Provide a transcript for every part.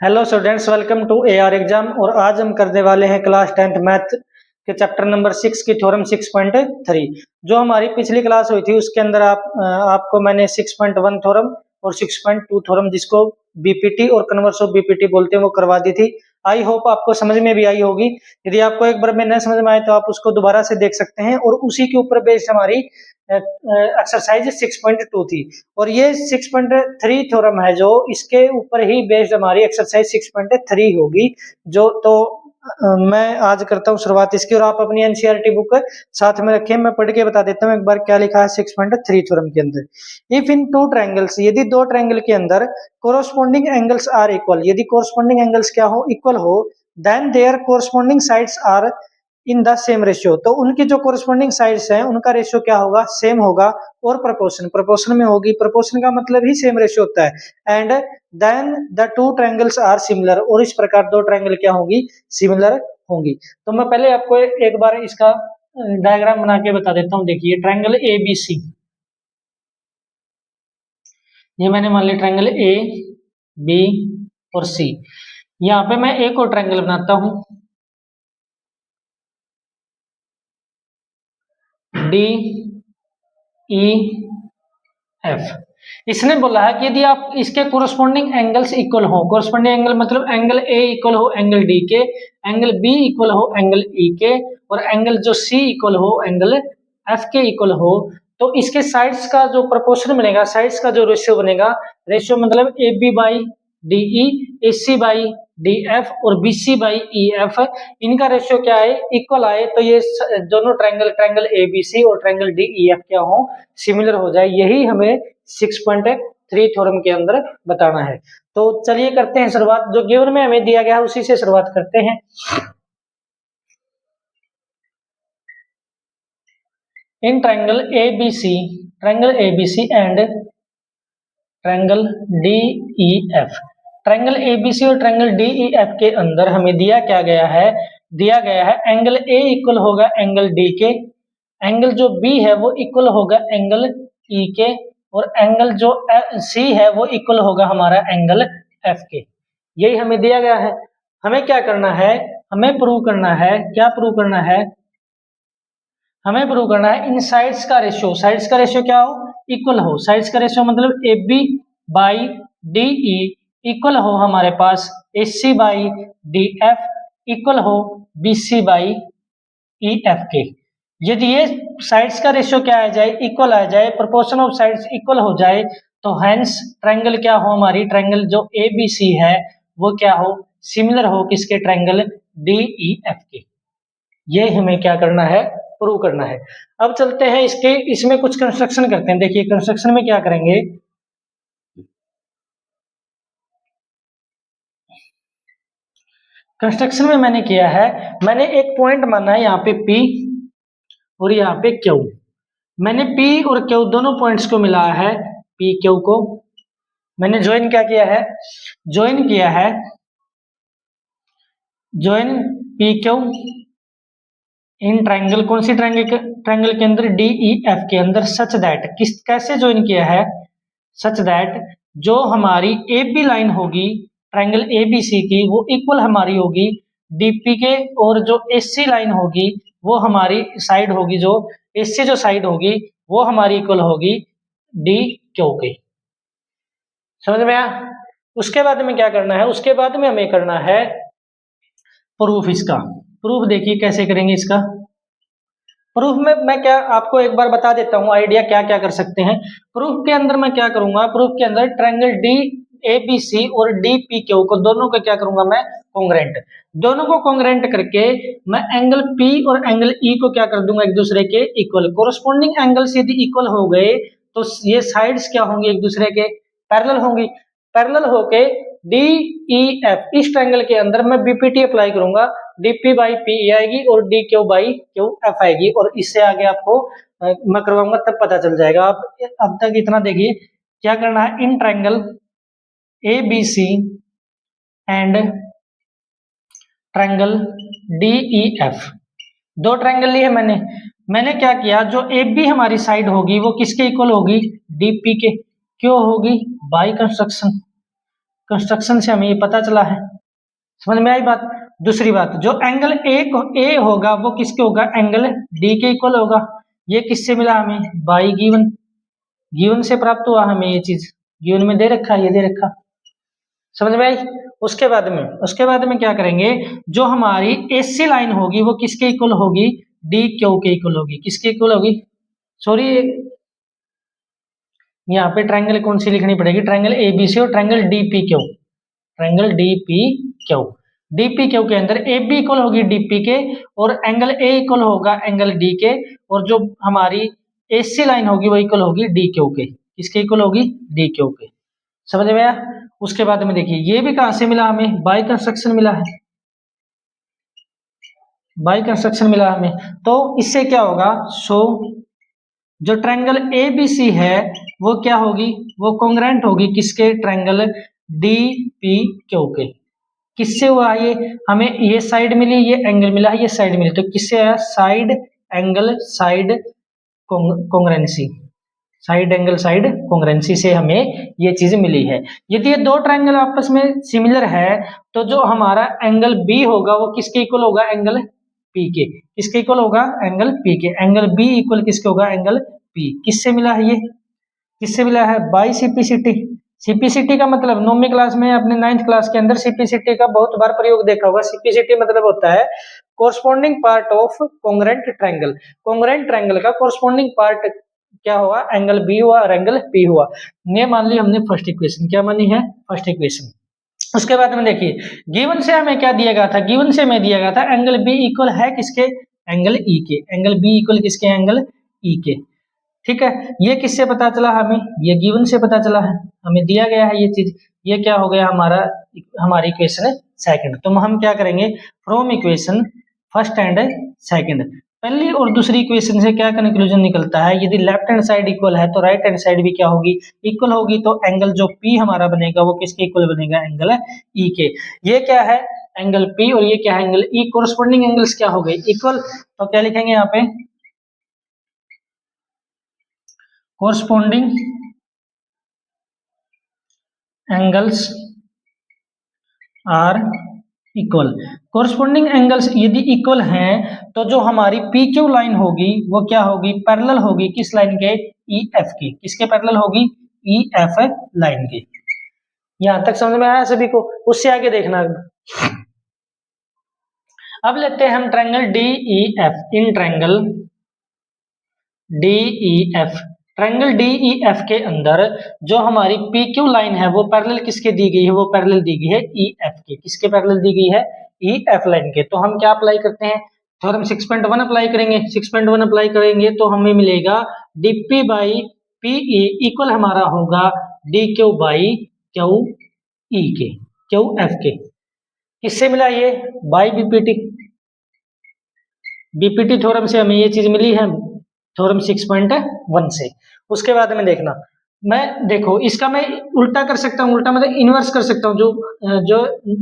Hello students, welcome to AR exam. और आज हम करने वाले हैं क्लास 10th मैथ के चैप्टर नंबर 6 की थ्योरम 6.3। जो हमारी पिछली क्लास हुई थी उसके अंदर आपको मैंने 6.1 थ्योरम और 6.2 थ्योरम, जिसको बीपीटी और कन्वर्स ऑफ बीपीटी बोलते हैं, वो करवा दी थी। आई होप आपको समझ में भी आई होगी। यदि आपको एक बार में न समझ में आए तो आप उसको दोबारा से देख सकते हैं। और उसी के ऊपर बेस्ड हमारी एक्सरसाइज 6.2 थी और ये 6.3 थ्योरम है जो इसके ऊपर ही बेस्ड हमारी एक्सरसाइज 6.3 होगी। जो तो मैं आज करता हूँ शुरुआत इसकी, और आप अपनी एनसीईआरटी बुक साथ में रखें। मैं पढ़ के बता देता हूँ एक बार क्या लिखा है 6.3 थ्योरम के अंदर। इफ इन टू ट्रायंगल्स, यदि दो ट्रायंगल के अंदर कोरोस्पोंडिंग एंगल्स आर इक्वल, यदि कोरोस्पोंडिंग एंगल्स क्या हो, इक्वल हो, then their corresponding sides are in the same ratio, तो उनकी जो कोरोस्पोंडिंग साइड्स हैं उनका रेशियो क्या होगा, सेम होगा। और प्रोपोर्शन में होगी। प्रोपोर्शन का मतलब ही सेम रेशियो होता है। And then the two triangles are similar, और इस प्रकार दो ट्रायंगल क्या होंगी, सिमिलर होंगी। तो मैं पहले आपको एक बार इसका डायग्राम बना के बता देता हूँ। देखिए ट्रायंगल ए बी सी, ये मैंने मान लिया ट्रायंगल ए बी और सी। यहाँ पे मैं एक और ट्रायंगल बनाता हूं डी ई एफ। इसने बोला है कि यदि आप इसके कोरोस्पोंडिंग एंगल्स इक्वल हो, कोरोस्पोंडिंग एंगल मतलब एंगल ए इक्वल हो एंगल डी के, एंगल बी इक्वल हो एंगल ई के, और एंगल जो सी इक्वल हो एंगल एफ के इक्वल हो, तो इसके साइड्स का जो प्रोपोर्शन बनेगा, साइड्स का जो रेशियो बनेगा, रेशियो मतलब A B by D E, A C by D F और B C by E F, इनका रेशियो क्या है, इक्वल आए, तो ये दोनों ट्रायंगल ए बी सी और ट्रायंगल डी ई एफ क्या हो, सिमिलर हो जाए। यही हमें 6.3 थ्योरम के अंदर बताना है। तो चलिए करते हैं शुरुआत। जो गिवन में हमें दिया गया है उसी से शुरुआत करते हैं। In triangle A B C and triangle D E F, triangle A B C और ट्रायंगल डी ई एफ के अंदर हमें दिया क्या गया है, दिया गया है एंगल ए इक्वल होगा एंगल डी के, एंगल जो बी है वो इक्वल होगा एंगल ई के, और एंगल जो सी है वो इक्वल होगा हमारा एंगल एफ के। यही हमें दिया गया है। हमें क्या करना है, हमें प्रूव करना है, क्या प्रूव करना है, हमें प्रूव करना है इन साइड्स का रेशियो, साइड्स का रेशियो क्या हो, इक्वल हो। साइड्स का रेशियो मतलब A B by D E equal हो हमारे पास A C by D F equal हो B C by E F के। यदि ये साइड्स का रेशियो क्या आ जाए, इक्वल आ जाए, प्रोपोर्शन ऑफ साइड्स इक्वल हो जाए, तो हेंस ट्रायंगल क्या हो, हमारी ट्रायंगल जो ए बी सी है वो क्या हो, सिमिलर हो किसके, ट्रायंगल डी ई एफ के। ये हमें क्या करना है, प्रूव करना है। अब चलते हैं इसमें कुछ कंस्ट्रक्शन करते हैं। देखिए कंस्ट्रक्शन में क्या करेंगे, कंस्ट्रक्शन में मैंने किया है, मैंने एक पॉइंट माना है यहाँ पे P और यहाँ पे Q। मैंने P और Q दोनों पॉइंट्स को मिलाया है, P Q को मैंने ज्वाइन क्या किया है, ज्वाइन किया है, join P Q in triangle, कौन सी ट्रायंगल के अंदर, डी ई एफ के अंदर, सच दैट, कैसे ज्वाइन किया है, सच दैट जो हमारी ए बी लाइन होगी ट्रायंगल ए बी सी की वो इक्वल हमारी होगी डीपी के, और जो एस सी लाइन होगी वो हमारी साइड होगी, जो एस सी जो साइड होगी वो हमारी इक्वल होगी डी क्यू के। समझ में आया। उसके बाद में क्या करना है, उसके बाद में हमें करना है प्रूफ। इसका प्रूफ देखिए कैसे करेंगे इसका प्रूफ में मैं क्या आपको एक बार बता देता हूँ आइडिया क्या क्या कर सकते हैं। प्रूफ के अंदर मैं क्या करूंगा, प्रूफ के अंदर triangle D A B C और डी पी क्यू को दोनों को क्या करूंगा मैं, कॉन्ग्रेंट, दोनों को कॉन्ग्रेंट करके मैं एंगल पी और एंगल ई को क्या कर दूंगा, एक दूसरे के इक्वल। कोरोस्पोंडिंग एंगल्स यदि इक्वल हो गए तो ये साइड्स क्या होंगी, एक दूसरे के पैरेलल होंगी। पैरेलल होके डी ई एफ, इस ट्रायंगल के अंदर मैं बीपीटी अप्लाई करूंगा, डीपी बाई पी आएगी और D Q by Q F आएगी, और इससे आगे आपको मैं करवाऊंगा तब पता चल जाएगा। आप अब तक इतना देखिए क्या करना है, in triangle A B C and triangle D E F, दो ट्रायंगल लिए मैंने क्या किया, जो ए बी हमारी साइड होगी वो किसके इक्वल होगी, डीपी के, क्यों होगी, बाई कंस्ट्रक्शन। कंस्ट्रक्शन से हमें ये पता चला है। समझ में आई बात। दूसरी बात, जो एंगल ए होगा वो किसके होगा, एंगल डी के इक्वल होगा। ये किससे मिला हमें, बाई गिवन, गिवन से प्राप्त हुआ हमें ये चीज, गिवन में दे रखा, ये दे रखा। समझ में आई। उसके बाद में क्या करेंगे, जो हमारी एसी लाइन होगी वो किसके इक्वल होगी, डी क्यू के इक्वल होगी। किसके इक्वल होगी, सॉरी यहाँ पे ट्रायंगल कौन सी लिखनी पड़ेगी, ट्रायंगल एबीसी और triangle DP Q, triangle DP Q. DP Q के अंदर ए बी इक्वल होगी डीपी के, और एंगल ए इक्वल होगा एंगल डी के, और जो हमारी एसी लाइन होगी वो इक्वल होगी डी क्यू के। किसके इक्वल होगी, डी क्यू के। समझ में आया। उसके बाद में देखिए ये भी कहां से मिला हमें, बाय कंस्ट्रक्शन मिला है, बाय कंस्ट्रक्शन मिला हमें। तो इससे क्या होगा, सो जो ट्रायंगल ए बी सी है वो क्या होगी, वो कॉन्ग्रेंट होगी किसके, ट्रायंगल डी पी क्यू के। किससे हुआ ये, हमें ये साइड मिली, ये एंगल मिला, ये साइड मिली, तो किससे आया, side angle side कॉन्ग्रेंसी, side angle side कॉन्ग्रेंसी से हमें ये चीज मिली है। यदि ये दो ट्रायंगल आपस में सिमिलर है तो जो हमारा एंगल बी होगा वो किसके इक्वल होगा, एंगल पी के। किसके इक्वल होगा, एंगल पी के। एंगल बी इक्वल किसके होगा, एंगल पी। किससे मिला है ये, किससे मिला है, बाई सीपीसीटी। सीपीसीटी का मतलब नौवीं क्लास में, अपने 9th क्लास के अंदर सीपीसीटी का बहुत बार प्रयोग देखा होगा। सीपीसीटी मतलब होता है corresponding part of congruent triangle. Congruent triangle का कोरस्पोंडिंग पार्ट क्या हुआ, एंगल बी हुआ और एंगल पी हुआ। ये मान ली हमने फर्स्ट इक्वेशन, क्या मानी है, फर्स्ट इक्वेशन। उसके बाद में देखिए गिवन से हमें क्या दिया गया था, गिवन से हमें दिया गया था एंगल बी इक्वल है किसके, एंगल ई के। एंगल बी इक्वल किसके, एंगल ई के। ठीक है, ये किससे पता चला हमें, ये गिवन से पता चला है, हमें दिया गया है ये चीज। ये क्या हो गया हमारा, हमारी इक्वेशन सेकंड। तो हम क्या करेंगे, from equation first and second, पहली और दूसरी इक्वेशन से क्या कंक्लूजन निकलता है, यदि लेफ्ट हैंड साइड इक्वल है तो राइट हैंड साइड भी क्या होगी, इक्वल होगी। तो एंगल जो पी हमारा बनेगा वो किसके इक्वल बनेगा, एंगल ई के। ये क्या है, एंगल पी, और ये क्या है, एंगल ई। कोरस्पोंडिंग एंगल्स क्या हो गए, इक्वल। तो क्या लिखेंगे यहाँ पे, corresponding angles are equal. Corresponding angles यदि इक्वल हैं तो जो हमारी पी क्यू लाइन होगी वो क्या होगी, पैरेलल होगी किस लाइन के, ई एफ की। किसके पैरेलल होगी, ई एफ लाइन के। यहां तक समझ में आया सभी को, उससे आगे देखना। अब लेते हैं हम triangle D E F. In triangle D E F, triangle D E F के अंदर जो हमारी पी क्यू लाइन है वो पैरेलल किसके दी गई है, वो पैरेलल दी गई है ई एफ के। किसके पैरेलल दी गई है, ई एफ लाइन के। तो हम क्या अप्लाई करते हैं, थ्योरम 6.1 अप्लाई करेंगे। 6.1 अप्लाई करेंगे तो हमें मिलेगा डीपी बाई पीई इक्वल हमारा होगा D Q by Q E के, क्यू एफ के। किससे मिला ये, बाई बीपीटी। बीपीटी थ्योरम से हमें ये चीज मिली है, थ्योरम 6.1 से। उसके बाद में देखना, मैं देखो इसका मैं उल्टा कर सकता हूँ, उल्टा मतलब इनवर्स कर सकता हूँ। जो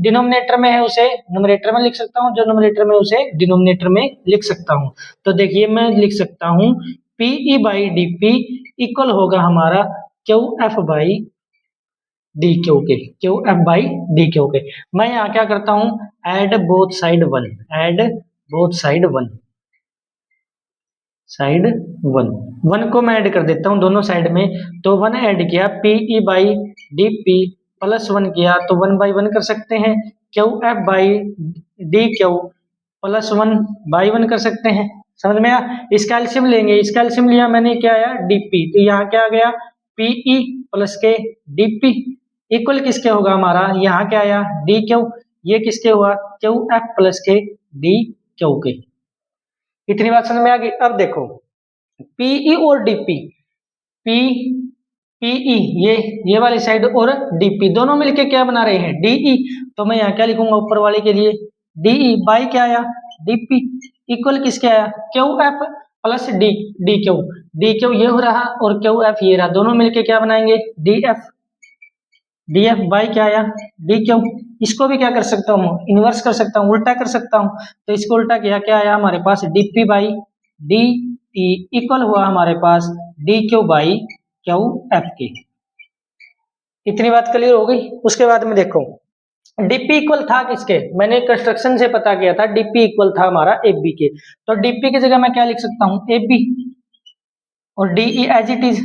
डिनोमिनेटर में है उसे न्यूमरेटर में लिख सकता हूँ, जो न्यूमरेटर में उसे डिनोमिनेटर में लिख सकता हूँ। तो देखिए मैं लिख सकता हूँ P E by D P equal होगा हमारा Q F by D Q के, Q F by D Q के। मैं यहाँ क्या करता हूँ, add both side one, add both side one, side one, one को मैं ऐड कर देता हूँ दोनों साइड में। तो वन ऐड किया, P E by D P plus one किया तो वन बाई वन कर सकते हैं। Q F by D Q plus one by one कर सकते हैं। समझ में आया। इसका एलसीएम लेंगे, इसका एलसीएम लिया मैंने, क्या आया, डीपी। तो यहाँ क्या आ गया, पीई प्लस के डीपी इक्वल किसके होगा हमारा, यहाँ क्या आया, डी क्यू। ये किसके हुआ, क्यू एफ प्लस के डी क्यू के। इतनी बात समझ में आ गई। अब देखो पीई और डीपी, पी पीई ये वाली साइड और डीपी दोनों मिलके क्या बना रहे हैं, डीई। तो मैं यहाँ क्या लिखूंगा ऊपर वाले के लिए, डीई बाई क्या आया, डीपी इक्वल किसके आया, Q F plus D D Q. D Q ये हो रहा और क्यू एफ ये रहा, दोनों मिलके क्या बनाएंगे, D F. D F by क्या आया, डी क्यू। इसको भी क्या कर सकता हूँ, इनवर्स कर सकता हूँ, उल्टा कर सकता हूँ। तो इसको उल्टा किया, क्या आया हमारे पास, D P by D E equal हुआ हमारे पास D Q by Q F के। इतनी बात क्लियर हो गई। उसके बाद में देखो डीपी इक्वल था किसके, मैंने कंस्ट्रक्शन से पता किया था डीपी इक्वल था हमारा एबी के, तो डीपी की जगह मैं क्या लिख सकता हूं एबी, और DE as it is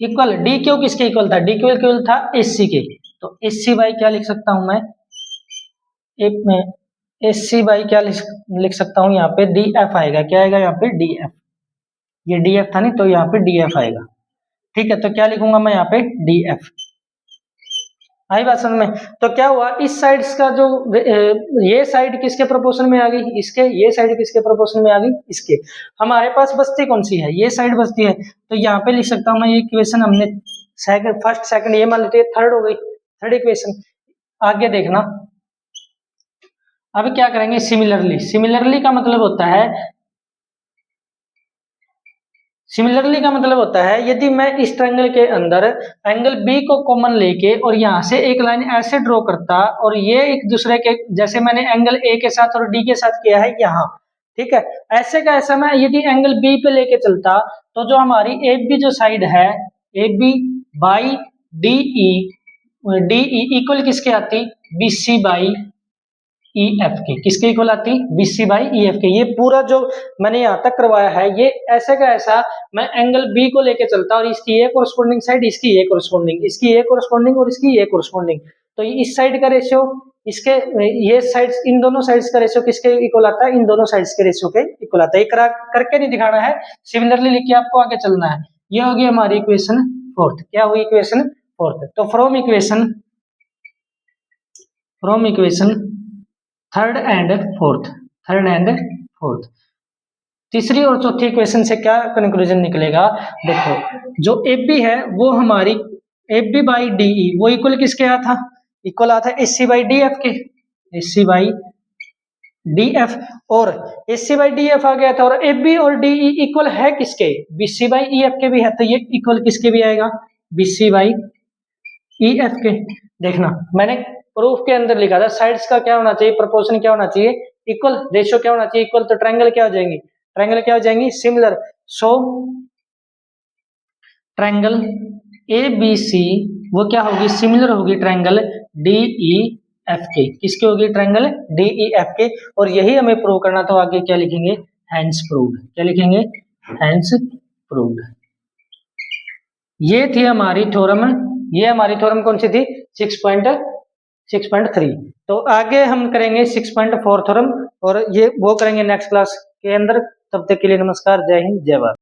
equal, D क्यों किसके इक्वल था, डी क्यों इक्वल था एससी के, तो एससी बाई क्या लिख सकता हूं मैं एससी बाई क्या लिख सकता हूं यहाँ पे डी एफ आएगा, क्या आएगा यहाँ पे डी एफ, ये डी एफ था नहीं तो यहाँ पे डी एफ आएगा। ठीक है, तो क्या लिखूंगा मैं यहाँ पे डी एफ। आई बात समझ में। तो क्या हुआ इस साइड का जो ये साइड किसके प्रोपोर्शन में आ गई, इसके, ये साइड किसके प्रोपोर्शन में आ गई, इसके। हमारे पास बचती कौन सी है, ये साइड बचती है, तो यहाँ पे लिख सकता हूँ मैं ये इक्वेशन हमने सेकंड फर्स्ट सेकंड ये मान लेते हैं थर्ड हो गई, थर्ड इक्वेशन। आगे देखना अब क्या करेंगे सिमिलरली, सिमिलरली का मतलब होता है, सिमिलरली का मतलब होता है यदि मैं इस ट्रायंगल के अंदर एंगल बी को कॉमन लेके और यहाँ से एक लाइन ऐसे ड्रॉ करता और ये एक दूसरे के, जैसे मैंने एंगल ए के साथ और डी के साथ किया है यहाँ, ठीक है, ऐसे का ऐसा मैं यदि एंगल बी पे लेके चलता तो जो हमारी ए बी जो साइड है A B by D E equal किसके आती, B C by E F के, किसके इक्वल आती, B C by E F के। ये पूरा जो मैंने यहाँ तक करवाया है ये ऐसे का ऐसा मैं एंगल बी को लेके चलता और इसकी ए कोरस्पोंडिंग साइड, इसकी ए कोरस्पोंडिंग, इसकी ए कोरस्पोंडिंग और इसकी ए कोरस्पोंडिंग, तो इस साइड का रेशियो इसके, ये साइड्स इन दोनों साइड्स का रेशियो किसके इक्वल आता है, इन दोनों साइड्स के रेशियो के इक्वल आता है। ये करके नहीं दिखाना है, सिमिलरली लिख के आपको आगे चलना है। ये होगी हमारी इक्वेशन फोर्थ, क्या हुई इक्वेशन फोर्थ। तो from equation third and fourth, तीसरी और चौथी इक्वेशन से क्या कंक्लूजन निकलेगा, देखो जो एबी है वो हमारी एबी बाई डीई वो इक्वल किसके आया था, इक्वल आता है एससी बाई डी एफ के, एससी बाई डी एफ, और एससी बाई डी एफ आ गया था, और एबी और डीई इक्वल है किसके, बीसी बाई ई एफ के भी है, तो ये इक्वल किसके भी आएगा, बीसी बाई ई एफ के। देखना मैंने प्रूफ के अंदर लिखा था साइड्स का क्या होना चाहिए, प्रोपोर्शन क्या होना चाहिए, इक्वल, रेशियो क्या होना चाहिए इक्वल, तो ट्रायंगल क्या हो जाएंगी, ट्रायंगल क्या हो जाएंगी similar. So triangle A B C वो क्या होगी, सिमिलर होगी ट्रायंगल डी ई एफ के, किसकी होगी, ट्रायंगल डी ई एफ के। और यही हमें प्रूव करना, तो आगे क्या लिखेंगे, हैंस प्रूव्ड, क्या लिखेंगे, हैंस प्रूव्ड। ये थी हमारी थ्योरम, ये हमारी थ्योरम कौन सी थी, 6.3। तो आगे हम करेंगे 6.4 थ्योरम, और ये वो करेंगे नेक्स्ट क्लास के अंदर। तब तक के लिए नमस्कार, जय हिंद, जय भारत।